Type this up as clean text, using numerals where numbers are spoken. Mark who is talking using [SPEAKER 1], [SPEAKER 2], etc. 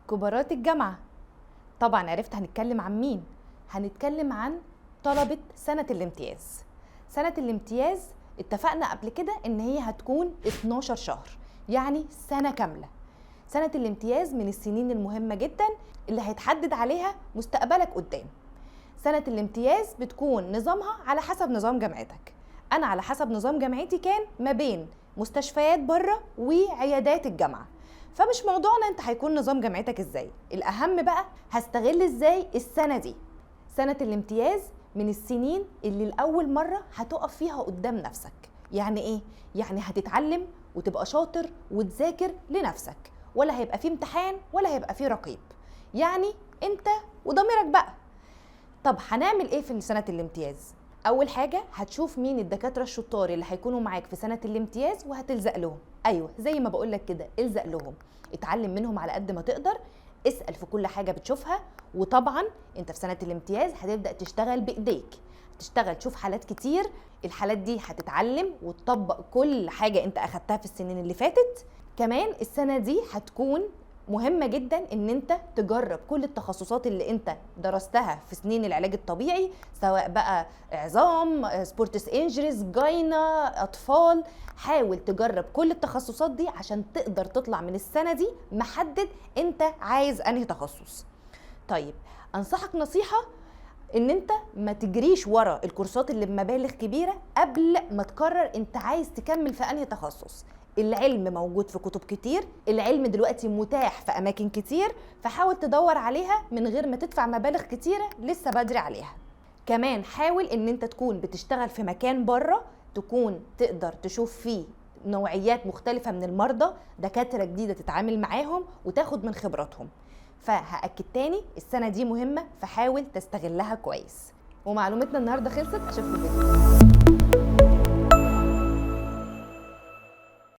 [SPEAKER 1] كبارات الجامعة. طبعا عرفت هنتكلم عن مين. هنتكلم عن طلبة سنة الامتياز. سنة الامتياز اتفقنا قبل كده ان هي هتكون 12 شهر، يعني سنة كاملة. سنة الامتياز من السنين المهمة جدا اللي هيتحدد عليها مستقبلك قدام. سنة الامتياز بتكون نظامها على حسب نظام جامعتك. انا على حسب نظام جامعتي كان ما بين مستشفيات بره وعيادات الجامعة، فمش موضوعنا انت هيكون نظام جامعتك ازاي. الاهم بقى هستغل ازاي السنة دي. سنة الامتياز من السنين اللي لأول مرة هتقف فيها قدام نفسك. يعني ايه؟ يعني هتتعلم وتبقى شاطر وتذاكر لنفسك، ولا هيبقى فيه امتحان ولا هيبقى فيه رقيب. يعني انت وضميرك بقى. طب هنعمل ايه في سنة الامتياز؟ اول حاجة هتشوف مين الدكاترة الشطار اللي هيكونوا معاك في سنة الامتياز وهتلزق لهم. ايوه زي ما بقولك كده، الزق لهم، اتعلم منهم على قد ما تقدر، اسأل في كل حاجة بتشوفها. وطبعا انت في سنة الامتياز هتبدأ تشتغل بايديك، تشتغل تشوف حالات كتير. الحالات دي هتتعلم وتطبق كل حاجة انت اخدتها في السنين اللي فاتت. كمان السنة دي هتكون مهمة جدا ان انت تجرب كل التخصصات اللي انت درستها في سنين العلاج الطبيعي، سواء بقى عظام، سبورتس انجريز، جاينا، اطفال. حاول تجرب كل التخصصات دي عشان تقدر تطلع من السنة دي محدد انت عايز انهي تخصص. طيب انصحك نصيحة، ان انت ما تجريش ورا الكورسات اللي بمبالغ كبيرة قبل ما تقرر انت عايز تكمل في انهي تخصص. العلم موجود في كتب كتير، العلم دلوقتي متاح في اماكن كتير، فحاول تدور عليها من غير ما تدفع مبالغ كتيرة لسه بدري عليها. كمان حاول ان انت تكون بتشتغل في مكان بره، تكون تقدر تشوف فيه نوعيات مختلفة من المرضى، دكاترة جديدة تتعامل معاهم وتاخد من خبراتهم. فهأكد تاني، السنة دي مهمة، فحاول تستغلها كويس. ومعلومتنا النهاردة خلصت، اشوفكم فيديو.